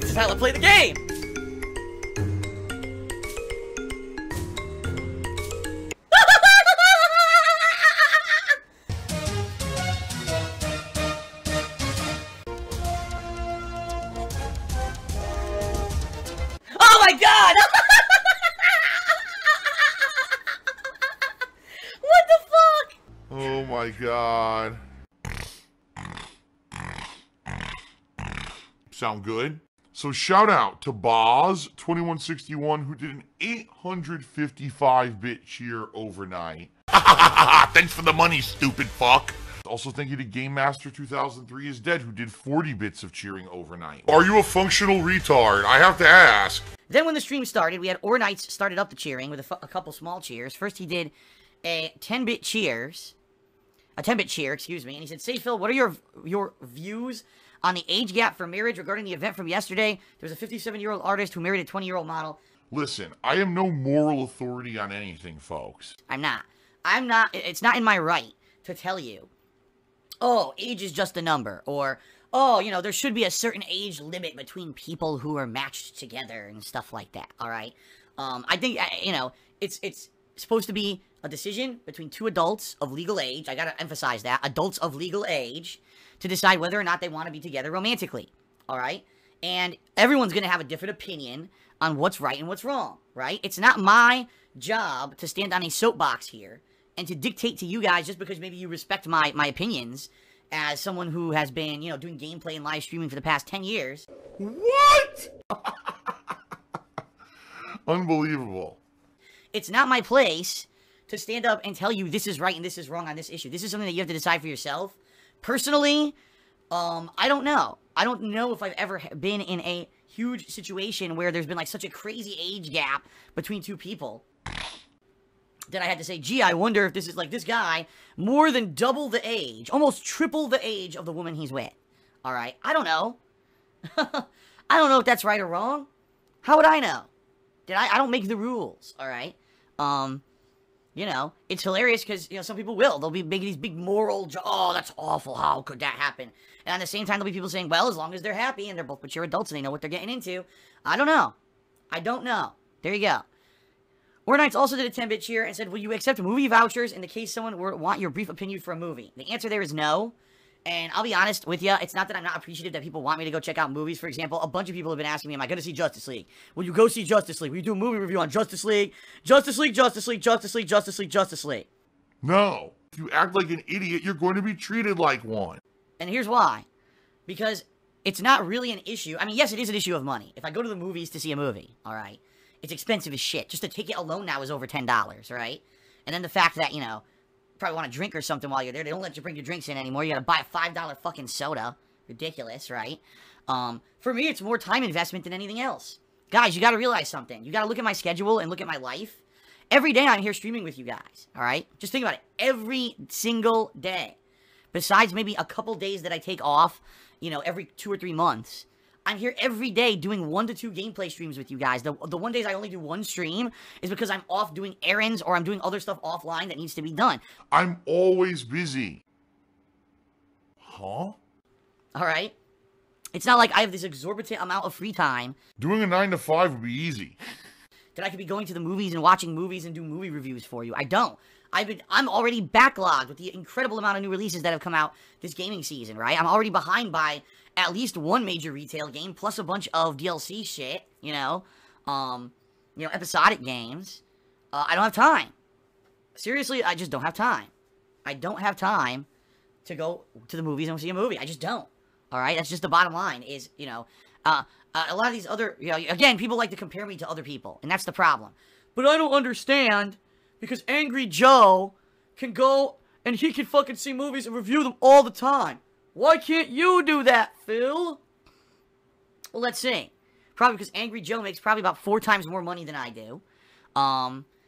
This is how I play the game! Oh my god! What the fuck? Oh my god. Sound good? So shout out to Boz2161 who did an 855-bit cheer overnight. Thanks for the money, stupid fuck. Also thank you to Game Master 2003 is Dead who did 40 bits of cheering overnight. Are you a functional retard? I have to ask. Then when the stream started, we had Ornights started up the cheering with a couple small cheers. First he did a 10-bit cheer, excuse me, and he said, "Say Phil, what are your views on the age gap for marriage regarding the event from yesterday? There was a 57-year-old artist who married a 20-year-old model." Listen, I am no moral authority on anything, folks. I'm not. It's not in my right to tell you, oh, age is just a number, or, oh, you know, there should be a certain age limit between people who are matched together and stuff like that, alright? I think, you know, it's supposed to be a decision between two adults of legal age. I gotta emphasize that. Adults of legal age to decide whether or not they want to be together romantically, alright? And everyone's gonna have a different opinion on what's right and what's wrong, right? It's not my job to stand on a soapbox here and to dictate to you guys just because maybe you respect my opinions as someone who has been, you know, doing gameplay and live streaming for the past 10 years. What? Unbelievable. It's not my place to stand up and tell you this is right and this is wrong on this issue. This is something that you have to decide for yourself. Personally, I don't know. I don't know if I've ever been in a huge situation where there's been like such a crazy age gap between two people that I had to say, gee, I wonder if this is like this guy more than double the age, almost triple the age of the woman he's with. All right, I don't know. I don't know if that's right or wrong. How would I know? I don't make the rules. All right. You know, it's hilarious because, you know, some people they'll be making these big moral, oh, that's awful, how could that happen? And at the same time, there'll be people saying, well, as long as they're happy and they're both mature adults and they know what they're getting into. I don't know. I don't know. There you go. Ornights also did a 10-bit cheer and said, will you accept movie vouchers in the case someone were want your brief opinion for a movie? The answer there is no. And I'll be honest with you, it's not that I'm not appreciative that people want me to go check out movies. For example, a bunch of people have been asking me, am I going to see Justice League? Will you go see Justice League? Will you do a movie review on Justice League? Justice League, Justice League, Justice League, Justice League, Justice League. No. If you act like an idiot, you're going to be treated like one. And here's why. Because it's not really an issue. I mean, yes, it is an issue of money. If I go to the movies to see a movie, all right, it's expensive as shit. Just the ticket alone now is over $10, right? And then the fact that, you know, probably want to drink or something while you're there. They don't let you bring your drinks in anymore. You gotta buy a $5 fucking soda. Ridiculous, right? For me, it's more time investment than anything else. Guys, you gotta realize something. You gotta look at my schedule and look at my life. Every day I'm here streaming with you guys, alright? Just think about it. Every single day. Besides maybe a couple days that I take off, you know, every 2 or 3 months. I'm here every day doing 1 to 2 gameplay streams with you guys. The one days I only do 1 stream is because I'm off doing errands or I'm doing other stuff offline that needs to be done. I'm always busy. Huh? Alright? It's not like I have this exorbitant amount of free time. Doing a 9 to 5 would be easy. That I could be going to the movies and watching movies and do movie reviews for you. I don't. I'm already backlogged with the incredible amount of new releases that have come out this gaming season, right? I'm already behind by at least 1 major retail game, plus a bunch of DLC shit, you know, episodic games. I don't have time. Seriously, I just don't have time. I don't have time to go to the movies and see a movie. I just don't. All right? That's just the bottom line is, you know, a lot of these other, you know, again, people like to compare me to other people, and that's the problem. But I don't understand, because Angry Joe can go and he can fucking see movies and review them all the time. Why can't you do that, Phil? Well, let's see. Probably because Angry Joe makes probably about 4 times more money than I do.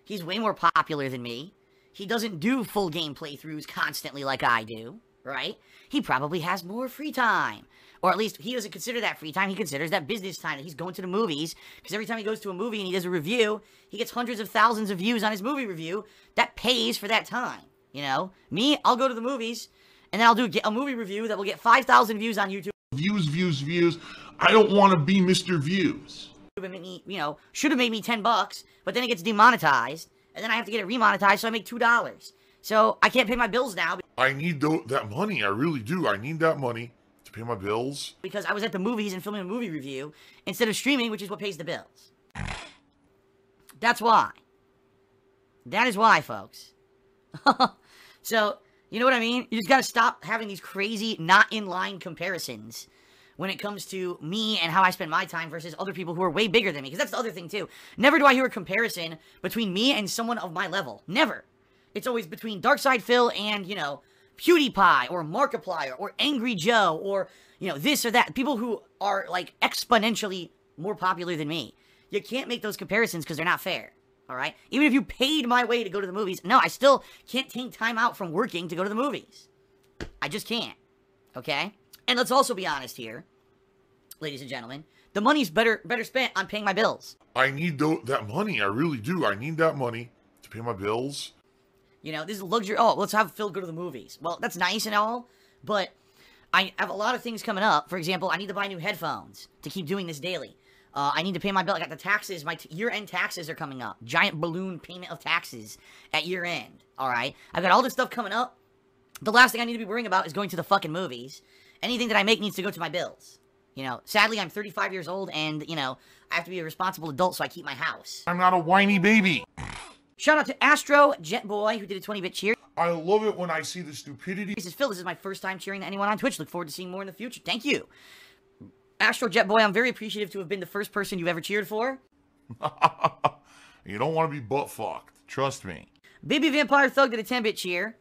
He's way more popular than me. He doesn't do full game playthroughs constantly like I do, right? He probably has more free time. Or at least he doesn't consider that free time. He considers that business time. That he's going to the movies. Because every time he goes to a movie and he does a review, he gets hundreds of thousands of views on his movie review. That pays for that time, you know? Me, I'll go to the movies, and then I'll do a movie review that will get 5,000 views on YouTube. Views, views, views. I don't want to be Mr. Views. Should have made me $10, but then it gets demonetized, and then I have to get it remonetized, so I make $2. So I can't pay my bills now. I need that money. I really do. I need that money to pay my bills. Because I was at the movies and filming a movie review instead of streaming, which is what pays the bills. That's why. That is why, folks. So, you know what I mean? You just gotta stop having these crazy, not in line comparisons when it comes to me and how I spend my time versus other people who are way bigger than me. Because that's the other thing, too. Never do I hear a comparison between me and someone of my level. Never. It's always between Darkside Phil and, PewDiePie or Markiplier or Angry Joe or, this or that. People who are, like, exponentially more popular than me. You can't make those comparisons because they're not fair. Alright? Even if you paid my way to go to the movies, no, I still can't take time out from working to go to the movies. I just can't. Okay? And let's also be honest here, ladies and gentlemen. The money's better spent on paying my bills. I need that money. I really do. I need that money to pay my bills. This is luxury. Oh, let's have Phil go to the movies. Well, that's nice and all, but I have a lot of things coming up. For example, I need to buy new headphones to keep doing this daily. I need to pay my bill. I got the taxes. My year-end taxes are coming up. Giant balloon payment of taxes at year-end. All right? I've got all this stuff coming up. The last thing I need to be worrying about is going to the fucking movies. Anything that I make needs to go to my bills. Sadly, I'm 35 years old, and, I have to be a responsible adult, so I keep my house. I'm not a whiny baby. Shout out to Astro Jetboy, who did a 20-bit cheer. I love it when I see the stupidity. This is Phil. This is my first time cheering anyone on Twitch. Look forward to seeing more in the future. Thank you. Astro Jetboy, I'm very appreciative to have been the first person you've ever cheered for. You don't want to be butt-fucked. Trust me. Baby Vampire Thug did a 10-bit cheer.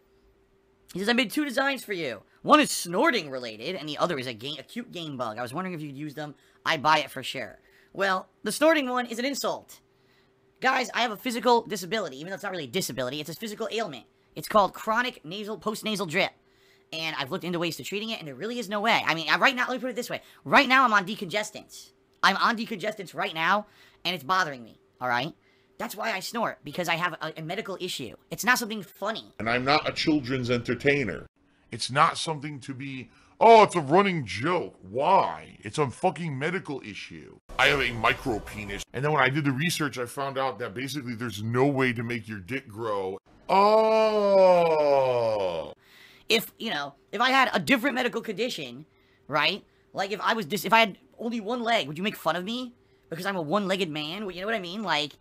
He says, I made 2 designs for you. One is snorting related, and the other is a cute game bug. I was wondering if you could use them. I'd buy it for sure. Well, the snorting one is an insult. Guys, I have a physical disability, even though it's not really a disability. It's a physical ailment. It's called chronic post-nasal drip. And I've looked into ways to treating it, and there really is no way. I mean, right now, let me put it this way. Right now, I'm on decongestants. I'm on decongestants right now, and it's bothering me, all right? That's why I snort, because I have a medical issue. It's not something funny. And I'm not a children's entertainer. It's not something to be, oh, it's a running joke. Why? It's a fucking medical issue. I have a micro penis. And then when I did the research, I found out that basically there's no way to make your dick grow. Oh. If I had a different medical condition, right? Like if I had only one leg, would you make fun of me? Because I'm a one-legged man? You know what I mean? Like,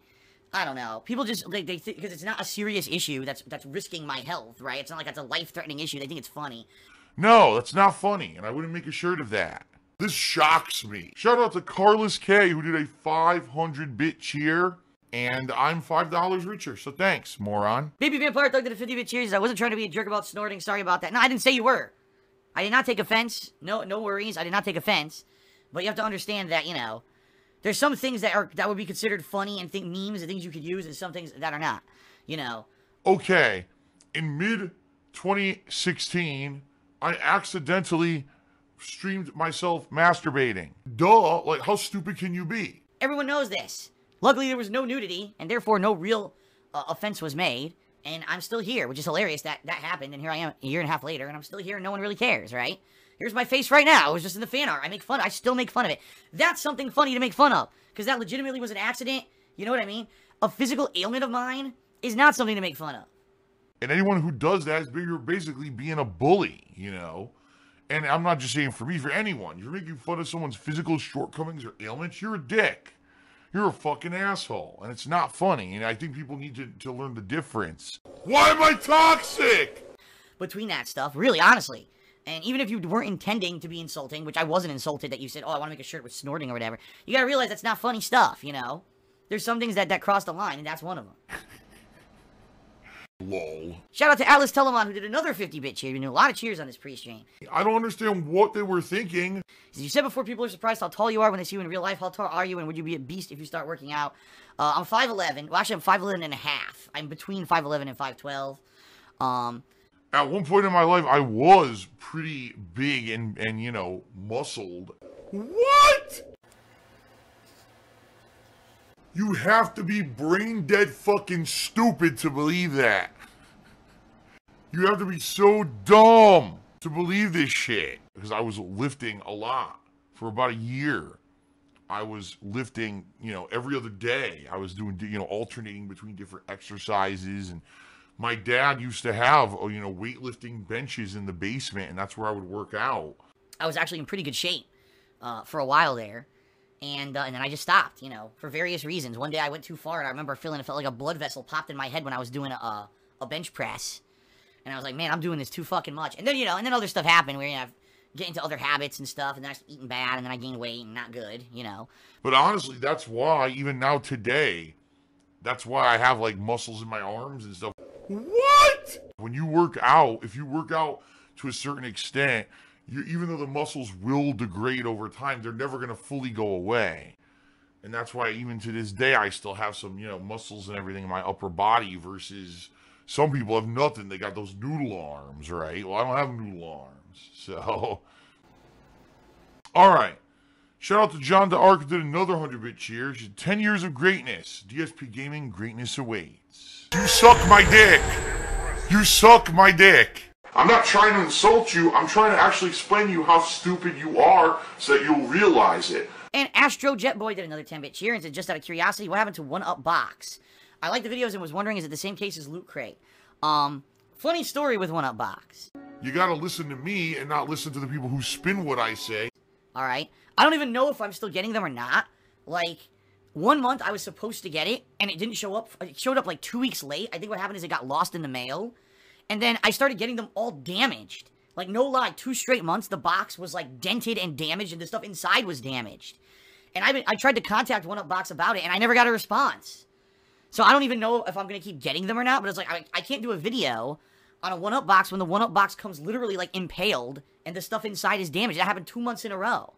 I don't know. People just, because it's not a serious issue that's risking my health, right? It's not like it's a life-threatening issue. They think it's funny. No, that's not funny, and I wouldn't make a shirt of that. This shocks me. Shout out to Carlos K, who did a 500-bit cheer, and I'm $5 richer, so thanks, moron. Baby Vampire Thug did a 50-bit cheer. I wasn't trying to be a jerk about snorting. Sorry about that. No, I didn't say you were. I did not take offense. No worries. I did not take offense. But you have to understand that, there's some things that would be considered funny and memes and things you could use, and some things that are not, Okay, in mid-2016, I accidentally streamed myself masturbating. Duh, like, how stupid can you be? Everyone knows this. Luckily, there was no nudity, and therefore no real offense was made, and I'm still here, which is hilarious that happened, and here I am a year and a half later, and I'm still here, and no one really cares, right? Here's my face right now. It was just in the fan art. I still make fun of it. That's something funny to make fun of, because that legitimately was an accident. You know what I mean? A physical ailment of mine is not something to make fun of. And anyone who does that is basically being a bully, And I'm not just saying for me, for anyone. You're making fun of someone's physical shortcomings or ailments, you're a dick. You're a fucking asshole. And it's not funny. And I think people need to learn the difference. Why am I toxic? Between that stuff, really, honestly. And even if you weren't intending to be insulting, which I wasn't insulted that you said, oh, I want to make a shirt with snorting or whatever, you gotta realize that's not funny stuff, There's some things that cross the line, and that's one of them. Lol. Shout out to Alice Telemon, who did another 50-bit cheer. We knew a lot of cheers on this pre-stream. I don't understand what they were thinking. As you said before, people are surprised how tall you are when they see you in real life. How tall are you, and would you be a beast if you start working out? I'm 5'11". Well, actually, I'm 5'11 and a half. I'm between 5'11 and 5'12". At one point in my life, I was pretty big and muscled. What? You have to be brain dead fucking stupid to believe that. You have to be so dumb to believe this shit. because I was lifting a lot for about a year. I was lifting, you know, every other day. I was doing, you know, alternating between different exercises. And my dad used to have, you know, weightlifting benches in the basement, and that's where I would work out. I was actually in pretty good shape for a while there. And then I just stopped, you know, for various reasons. One day I went too far, and I remember feeling it felt like a blood vessel popped in my head when I was doing a bench press. And I was like, man, I'm doing this too fucking much. And then, you know, and then other stuff happened where, you know, get into other habits and stuff, and then I started eating bad, and then I gained weight and not good, you know. But honestly, that's why, even now today, that's why I have, like, muscles in my arms and stuff. What? When you work out, if you work out to a certain extent, even though the muscles will degrade over time, they're never going to fully go away. And that's why even to this day, I still have some, you know, muscles and everything in my upper body versus some people have nothing. They got those noodle arms, right? Well, I don't have noodle arms. So, all right. Shout out to John DeArc, who did another 100-bit cheers. 10 years of greatness. DsPgaming, greatness awaits. You suck my dick. You suck my dick. I'm not trying to insult you. I'm trying to actually explain to you how stupid you are so that you'll realize it. And Astro Jetboy did another 10-bit cheer and said, just out of curiosity, what happened to One Up Box? I like the videos and was wondering, is it the same case as Loot Crate? Funny story with One Up Box. You gotta listen to me and not listen to the people who spin what I say. Alright. I don't even know if I'm still getting them or not. Like, 1 month I was supposed to get it, and it didn't show up. It showed up like 2 weeks late. I think what happened is it got lost in the mail. And then I started getting them all damaged. Like, no lie, 2 straight months, the box was, like, dented and damaged, and the stuff inside was damaged. And I tried to contact One Up Box about it, and I never got a response. So I don't even know if I'm going to keep getting them or not, but it's like, I can't do a video on a One Up Box when the One Up Box comes literally, like, impaled, and the stuff inside is damaged. That happened 2 months in a row.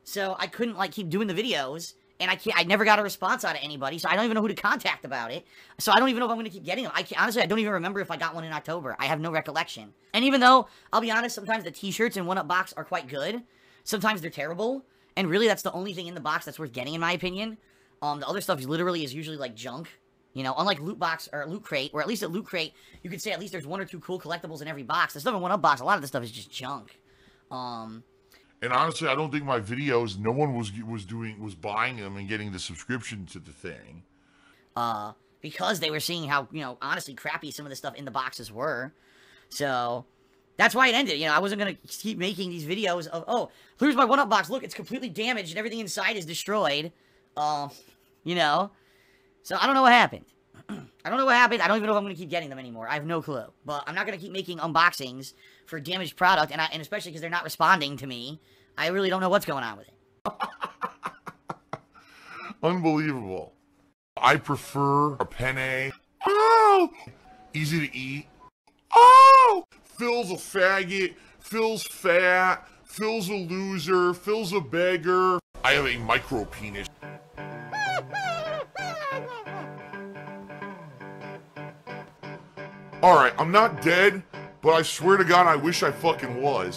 So I couldn't, like, keep doing the videos, and I never got a response out of anybody, so I don't even know who to contact about it. So I don't even know if I'm going to keep getting them. Honestly, I don't even remember if I got one in October. I have no recollection. And even though, I'll be honest, sometimes the t-shirts in One Up Box are quite good, sometimes they're terrible, and really that's the only thing in the box that's worth getting, in my opinion. The other stuff literally is usually, like, junk. You know, unlike Loot Box or Loot Crate, or at least at Loot Crate, you could say at least there's 1 or 2 cool collectibles in every box. The stuff in One Up Box, a lot of the stuff is just junk. And honestly, I don't think my videos, no one was buying them and getting the subscription to the thing. Because they were seeing how, you know, honestly crappy some of the stuff in the boxes were. So, that's why it ended. You know, I wasn't going to keep making these videos of, oh, here's my One Up Box. Look, it's completely damaged and everything inside is destroyed. You know. So, I don't know what happened. I don't know what happened. I don't even know if I'm going to keep getting them anymore. I have no clue. But I'm not going to keep making unboxings for damaged product, and especially because they're not responding to me. I really don't know what's going on with it. Unbelievable. I prefer a penne. Oh! Easy to eat. Oh! Phil's a faggot. Phil's fat. Phil's a loser. Phil's a beggar. I have a micro penis. Alright, I'm not dead, but I swear to God I wish I fucking was.